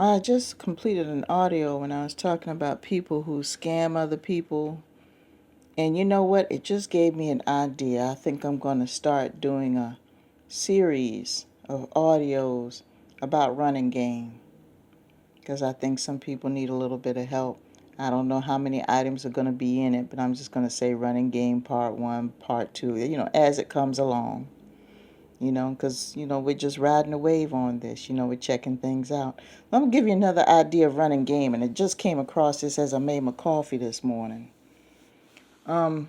I just completed an audio when I was talking about people who scam other people. And you know what? It just gave me an idea. I think I'm going to start doing a series of audios about running game. Because I think some people need a little bit of help. I don't know how many items are going to be in it, but I'm just going to say running game part 1, part 2, as it comes along. Because, we're just riding a wave on this. We're checking things out. I'm going to give you another idea of running game, and it just came across this as I made my coffee this morning. You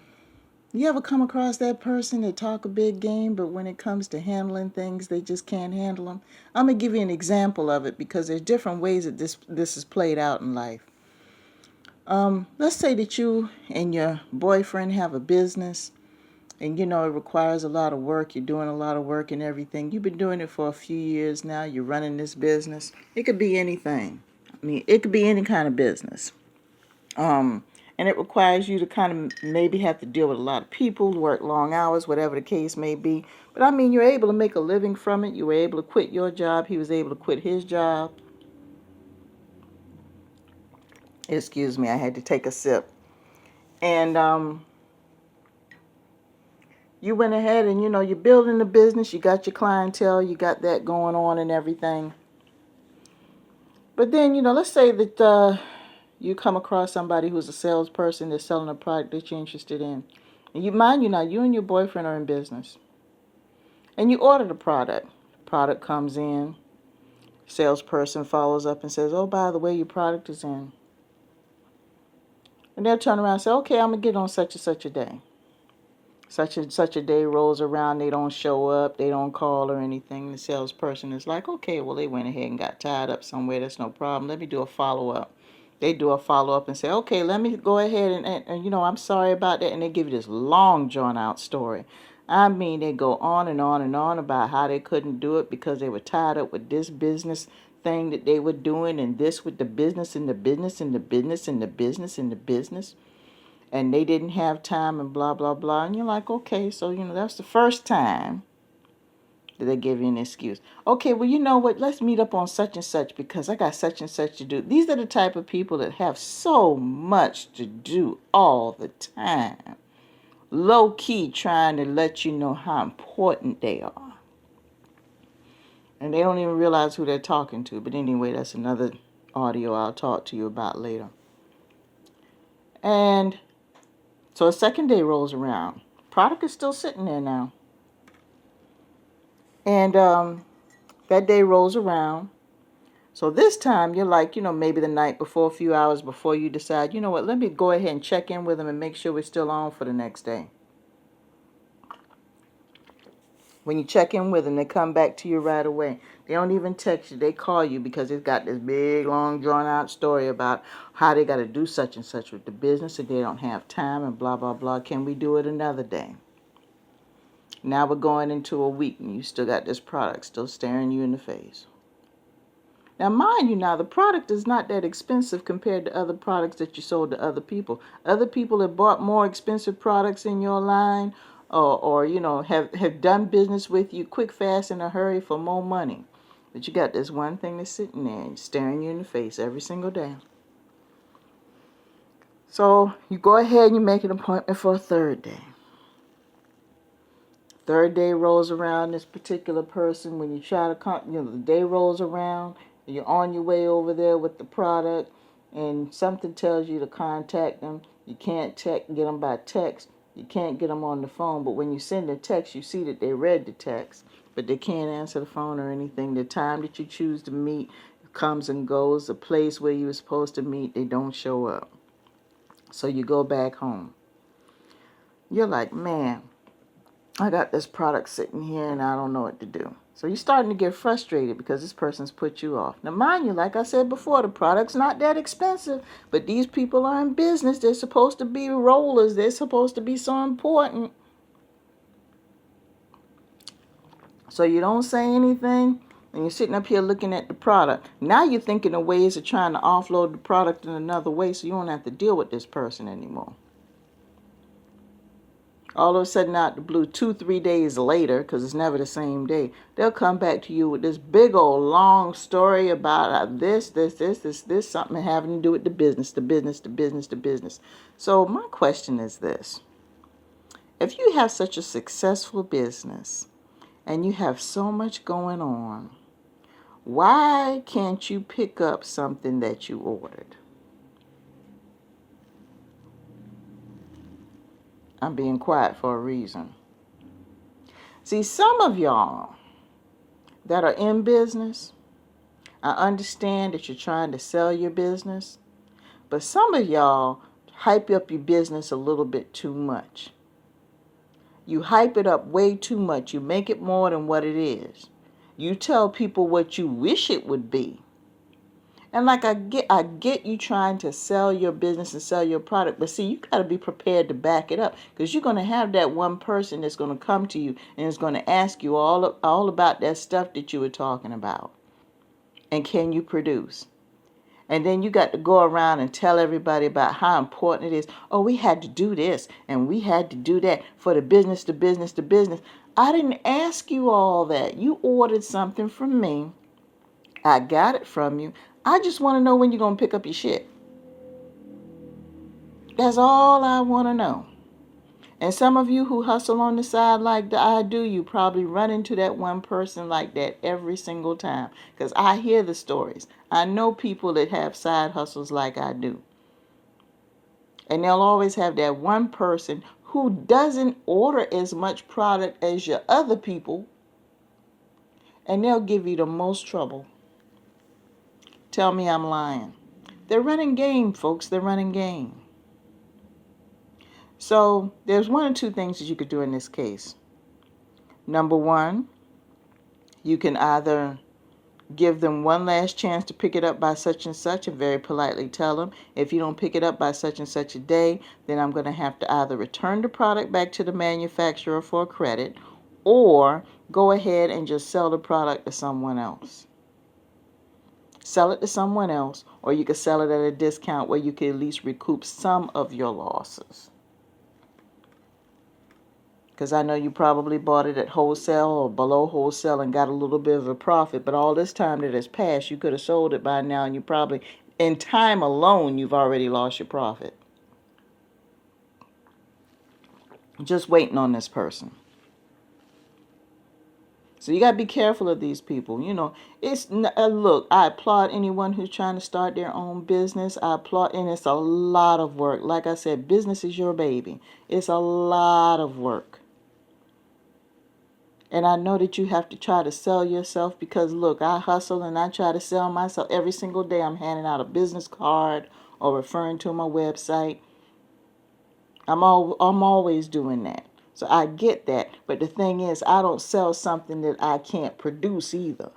ever come across that person that talk a big game, but when it comes to handling things, they just can't handle them? I'm going to give you an example of it because there's different ways that this is played out in life. Let's say that you and your boyfriend have a business, and it requires a lot of work. You're doing a lot of work and everything. You've been doing it for a few years now. You're running this business. It could be anything. It could be any kind of business. And it requires you to kind of maybe have to deal with a lot of people, work long hours, whatever the case may be. But you're able to make a living from it. You were able to quit your job. He was able to quit his job. Excuse me, I had to take a sip. And you went ahead and, you're building the business. You got your clientele. You got that going on and everything. But then, let's say that you come across somebody who's a salesperson that's selling a product that you're interested in. And you and your boyfriend are in business. And you order the product. Product comes in. Salesperson follows up and says, oh, by the way, your product is in. And they'll turn around and say, okay, I'm going to get on such and such a day. Such and such a day rolls around, they don't show up, they don't call or anything. The salesperson is like, okay, well, they went ahead and got tied up somewhere. That's no problem. Let me do a follow-up. They do a follow-up and say, okay, let me go ahead and I'm sorry about that. And they give you this long, drawn-out story. They go on and on and on about how they couldn't do it because they were tied up with this business thing that they were doing and this with the business and the business and the business and the business and the business. And they didn't have time and blah, blah, blah. And you're like, okay, so, that's the first time that they give you an excuse. Okay, well, you know what? Let's meet up on such and such because I got such and such to do. These are the type of people that have so much to do all the time. Low key trying to let you know how important they are. And they don't even realize who they're talking to. But anyway, that's another audio I'll talk to you about later. And so a second day rolls around. Product is still sitting there now. And that day rolls around. So this time you're like, maybe the night before, a few hours before, you decide, you know what, let me go ahead and check in with them and make sure we're still on for the next day. When you check in with them, they come back to you right away. They don't even text you. They call you because it's got this big, long, drawn-out story about how they got to do such and such with the business and they don't have time and blah, blah, blah. Can we do it another day? Now we're going into a week and you still got this product still staring you in the face. Now, mind you, the product is not that expensive compared to other products that you sold to other people. Other people have bought more expensive products in your line or have done business with you quick, fast, in a hurry for more money. But you got this one thing that's sitting there and staring you in the face every single day. So you go ahead and you make an appointment for a third day. Third day rolls around, this particular person, when you try to, the day rolls around, you're on your way over there with the product, and something tells you to contact them. You can't get them by text. You can't get them on the phone, but when you send a text, you see that they read the text, but they can't answer the phone or anything. The time that you choose to meet comes and goes. The place where you were supposed to meet, they don't show up. So you go back home. You're like, man, I got this product sitting here and I don't know what to do. So you're starting to get frustrated because this person's put you off. Now, mind you, like I said before, the product's not that expensive, but these people are in business. They're supposed to be rollers. They're supposed to be so important. So you don't say anything, and you're sitting up here looking at the product. Now you're thinking of ways of trying to offload the product in another way so you don't have to deal with this person anymore. All of a sudden, out the blue, 2, 3 days later, because it's never the same day, they'll come back to you with this big old long story about this, something having to do with the business, the business, the business, the business. So my question is this. If you have such a successful business and you have so much going on, why can't you pick up something that you ordered? I'm being quiet for a reason. See, some of y'all that are in business, I understand that you're trying to sell your business, but some of y'all hype up your business a little bit too much. You hype it up way too much. You make it more than what it is. You tell people what you wish it would be. And like I get you trying to sell your business and sell your product, but see, you got to be prepared to back it up, because you're going to have that one person that's going to come to you and is going to ask you all about that stuff that you were talking about. And can you produce? And then you got to go around and tell everybody about how important it is. Oh, we had to do this and we had to do that for the business, the business, the business. I didn't ask you all that. You ordered something from me. I got it from you. I just want to know when you're going to pick up your shit. That's all I want to know. And some of you who hustle on the side like I do, you probably run into that one person like that every single time. Because I hear the stories. I know people that have side hustles like I do. And they'll always have that one person who doesn't order as much product as your other people. And they'll give you the most trouble. Tell me I'm lying. They're running game, folks. They're running game. So there's one or two things that you could do in this case. Number one, you can either give them one last chance to pick it up by such and such and very politely tell them, if you don't pick it up by such and such a day, then I'm going to have to either return the product back to the manufacturer for credit or go ahead and just sell the product to someone else. Sell it to someone else, or you could sell it at a discount where you can at least recoup some of your losses. Because I know you probably bought it at wholesale or below wholesale and got a little bit of a profit, but all this time that has passed, you could have sold it by now, and you probably, in time alone, you've already lost your profit. Just waiting on this person. So you got to be careful of these people. You know, look, I applaud anyone who's trying to start their own business. I applaud, and it's a lot of work. Like I said, business is your baby. It's a lot of work. And I know that you have to try to sell yourself, because, look, I hustle and I try to sell myself every single day. I'm handing out a business card or referring to my website. I'm always doing that. So I get that. But the thing is, I don't sell something that I can't produce either.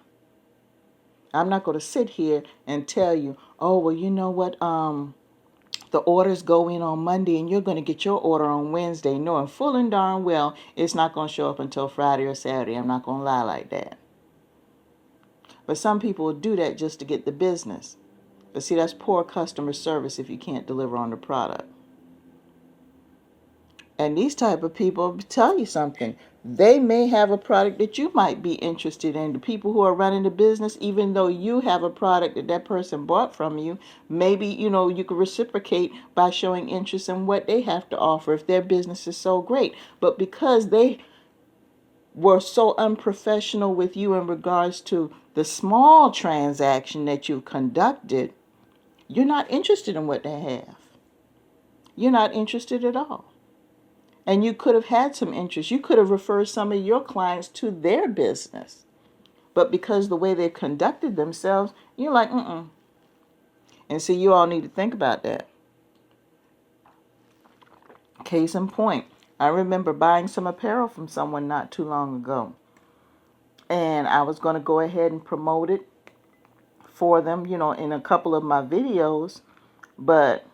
I'm not going to sit here and tell you, oh, well, you know what, the orders go in on Monday and you're going to get your order on Wednesday, knowing full and darn well it's not going to show up until Friday or Saturday. I'm not going to lie like that. But some people will do that just to get the business. But see, that's poor customer service if you can't deliver on the product. And these type of people, tell you something, they may have a product that you might be interested in. The people who are running the business, even though you have a product that that person bought from you, maybe, you know, you could reciprocate by showing interest in what they have to offer if their business is so great. But because they were so unprofessional with you in regards to the small transaction that you conducted, you're not interested in what they have. You're not interested at all. And you could have had some interest. You could have referred some of your clients to their business. But because the way they conducted themselves, you're like, And so you all need to think about that. Case in point, I remember buying some apparel from someone not too long ago. And I was going to go ahead and promote it for them, you know, in a couple of my videos. But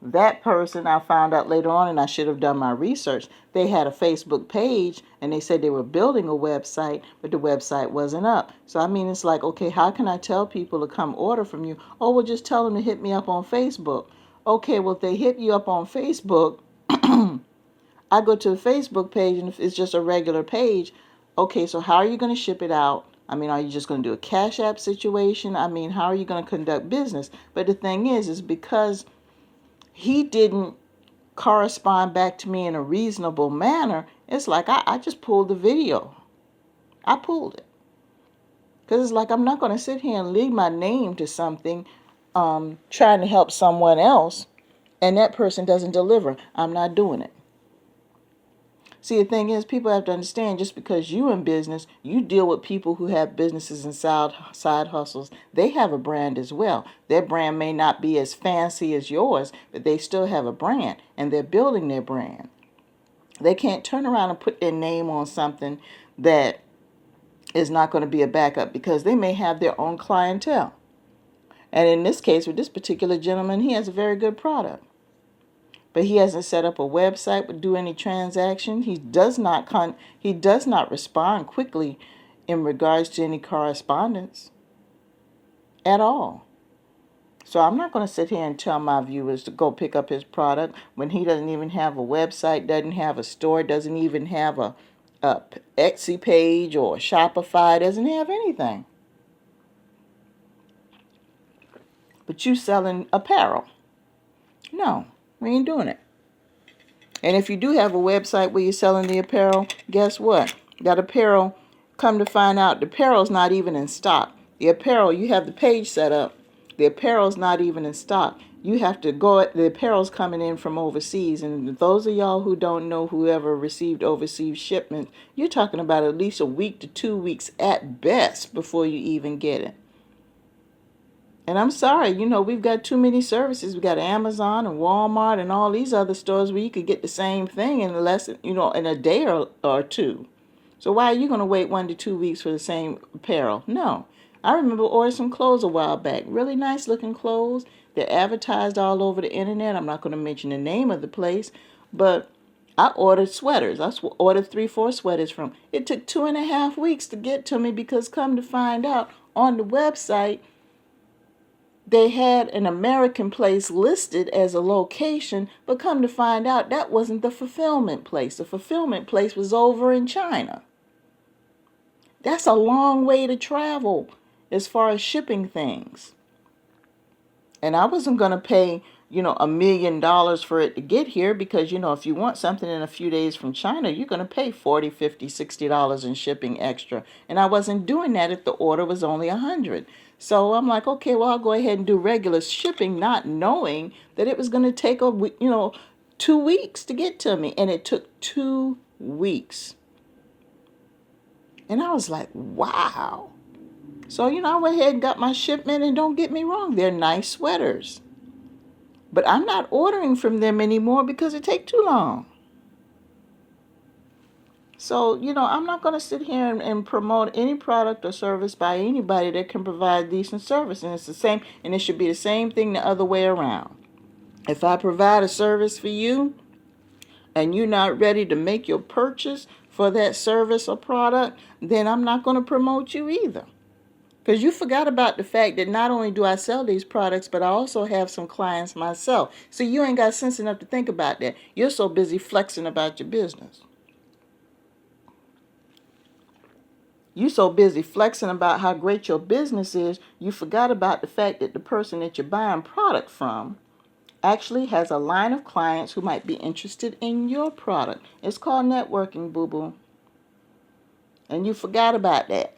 that person, I found out later on, and I should have done my research, they had a Facebook page and they said they were building a website, but the website wasn't up. So I mean, it's like, okay, how can I tell people to come order from you? Oh, well, just tell them to hit me up on Facebook. Okay, well, if they hit you up on Facebook, I go to the Facebook page and if it's just a regular page, okay, so how are you going to ship it out? I mean, are you just going to do a Cash App situation? I mean, how are you going to conduct business? But the thing is because he didn't correspond back to me in a reasonable manner, it's like I just pulled the video. I pulled it. Because it's like I'm not going to sit here and leave my name to something trying to help someone else and that person doesn't deliver. I'm not doing it. See, the thing is, people have to understand just because you in business, you deal with people who have businesses and side hustles. They have a brand as well. Their brand may not be as fancy as yours, but they still have a brand, and they're building their brand. They can't turn around and put their name on something that is not going to be a backup because they may have their own clientele. And in this case, with this particular gentleman, he has a very good product. But he hasn't set up a website to do any transaction. He does not respond quickly in regards to any correspondence at all. So I'm not going to sit here and tell my viewers to go pick up his product when he doesn't even have a website, doesn't have a store, doesn't even have a Etsy page or Shopify, doesn't have anything. But you selling apparel. No. We ain't doing it. And if you do have a website where you're selling the apparel, guess what? That apparel, come to find out, the apparel's not even in stock. The apparel, you have the page set up. The apparel's not even in stock. You have to go, the apparel's coming in from overseas. And those of y'all who don't know, whoever received overseas shipments, you're talking about at least a week to 2 weeks at best before you even get it. And I'm sorry, we've got too many services. We got Amazon and Walmart and all these other stores where you could get the same thing in less, in a day or two. So why are you going to wait 1 to 2 weeks for the same apparel? No. I remember ordering some clothes a while back. Really nice looking clothes. They're advertised all over the internet. I'm not going to mention the name of the place, but I ordered sweaters. I ordered 3-4 sweaters from. It took 2.5 weeks to get to me because come to find out on the website, they had an American place listed as a location, but come to find out that wasn't the fulfillment place. The fulfillment place was over in China. That's a long way to travel as far as shipping things. And I wasn't going to pay, $1 million for it to get here because, if you want something in a few days from China, you're going to pay $40, $50, $60 in shipping extra. And I wasn't doing that if the order was only $100. So I'm like, okay, well, I'll go ahead and do regular shipping, not knowing that it was going to take 2 weeks to get to me. And it took 2 weeks. And I was like, wow. So, I went ahead and got my shipment, and don't get me wrong, they're nice sweaters. But I'm not ordering from them anymore because it takes too long. So, I'm not going to sit here and promote any product or service by anybody that can provide decent service. And it's the same, and it should be the same thing the other way around. If I provide a service for you and you're not ready to make your purchase for that service or product, then I'm not going to promote you either. Because you forgot about the fact that not only do I sell these products, but I also have some clients myself. So you ain't got sense enough to think about that. You're so busy flexing about your business. You're so busy flexing about how great your business is, you forgot about the fact that the person that you're buying product from actually has a line of clients who might be interested in your product. It's called networking, boo-boo. And you forgot about that.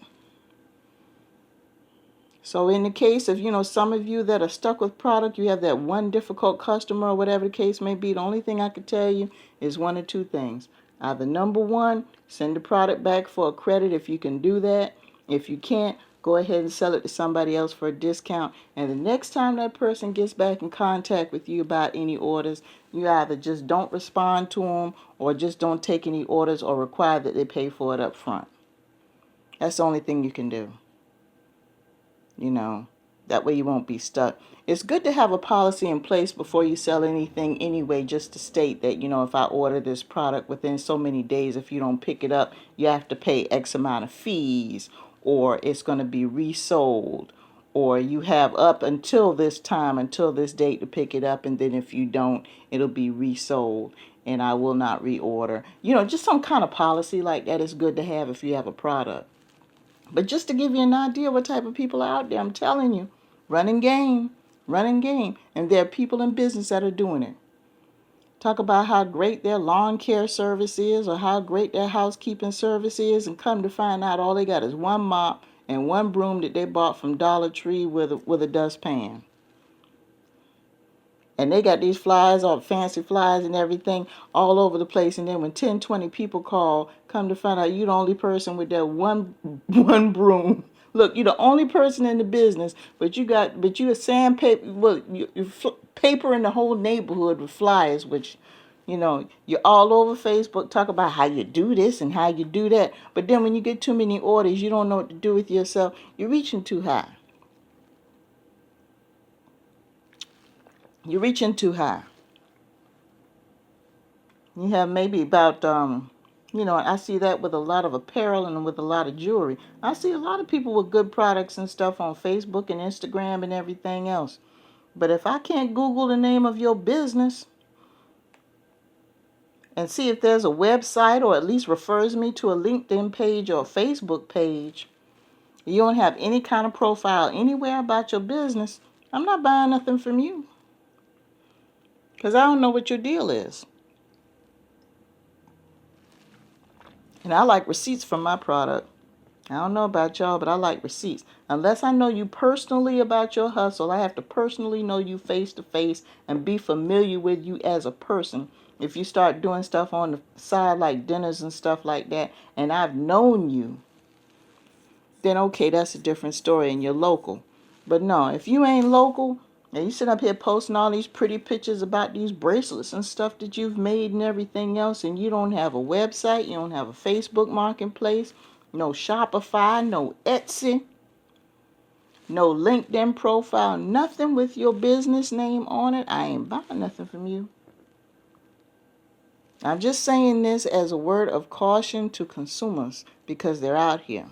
So in the case of, some of you that are stuck with product, you have that one difficult customer or whatever the case may be, the only thing I could tell you is one or two things. Either number one, send the product back for a credit if you can do that. If you can't, go ahead and sell it to somebody else for a discount. And the next time that person gets back in contact with you about any orders, you either just don't respond to them or just don't take any orders or require that they pay for it up front. That's the only thing you can do. That way you won't be stuck. It's good to have a policy in place before you sell anything anyway, just to state that, if I order this product within so many days, if you don't pick it up, you have to pay X amount of fees, or it's going to be resold, or you have up until this time, until this date to pick it up, and then if you don't, it'll be resold and I will not reorder. Just some kind of policy like that is good to have if you have a product. But just to give you an idea what type of people are out there, I'm telling you, running game, running game. And there are people in business that are doing it. Talk about how great their lawn care service is or how great their housekeeping service is, and come to find out all they got is one mop and one broom that they bought from Dollar Tree with a dustpan. And they got these flyers, all fancy flyers and everything all over the place. And then when 10, 20 people call, come to find out you're the only person with that one broom. Look, you're the only person in the business, but you a sandpaper, well, you paper in the whole neighborhood with flyers, which, you're all over Facebook, talk about how you do this and how you do that. But then when you get too many orders, you don't know what to do with yourself. You're reaching too high. You're reaching too high. You have maybe about, I see that with a lot of apparel and with a lot of jewelry. I see a lot of people with good products and stuff on Facebook and Instagram and everything else. But if I can't Google the name of your business and see if there's a website or at least refers me to a LinkedIn page or a Facebook page, you don't have any kind of profile anywhere about your business, I'm not buying nothing from you. Because I don't know what your deal is. And I like receipts from my product. I don't know about y'all, but I like receipts. Unless I know you personally about your hustle, I have to personally know you face to face and be familiar with you as a person. If you start doing stuff on the side like dinners and stuff like that, and I've known you, then okay, that's a different story and you're local. But no, if you ain't local, and you sit up here posting all these pretty pictures about these bracelets and stuff that you've made and everything else, and you don't have a website, you don't have a Facebook marketplace, no Shopify, no Etsy, no LinkedIn profile, nothing with your business name on it, I ain't buying nothing from you. I'm just saying this as a word of caution to consumers because they're out here.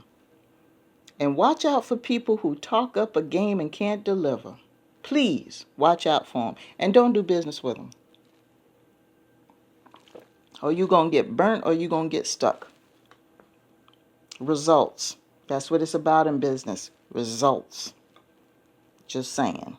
And watch out for people who talk up a game and can't deliver. Please watch out for them and don't do business with them. Or you're going to get burnt or you're going to get stuck. Results. That's what it's about in business. Results. Just saying.